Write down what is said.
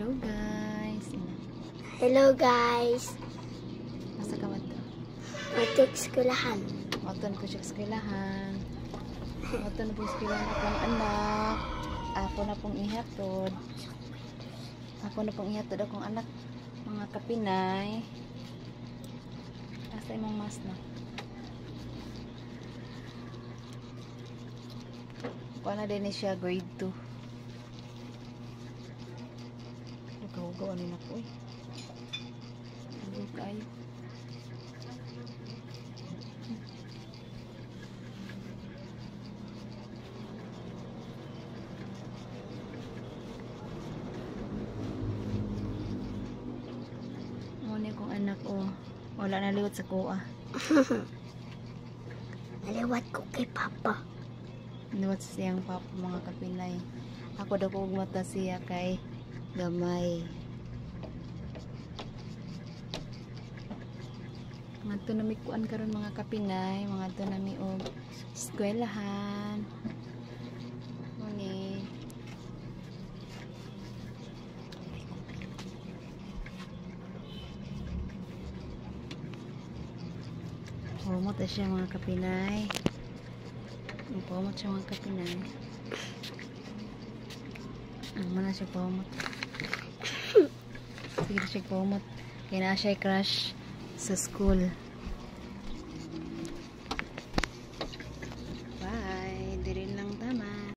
Hello guys. Hello guys. Asa ka man to? Matik skulahan. Maton ko siya eskwelahan. Maton po eskwelahan akong anak. Ako na pong ihatod. Akong anak. Mga kapinay. Asa imong mas na? Kuha na din siya grade 2. Gawa ni nako eh. Ano kayo? Muna kong anak oh. Wala na liwat sa kuha. Naliwat ko kay Papa. Liwat sa siyang papa mga kapinay. Ako daw kong mata siya kay gamay. Mga to nami kuan karon mga kapinay, mga to nami og eskwelahan. Muni. Pumot na siya mga kapinay. Pumot siya mga kapinay. Mana siya pumot. Sige siya pumot. Kaya na siya crush sa school.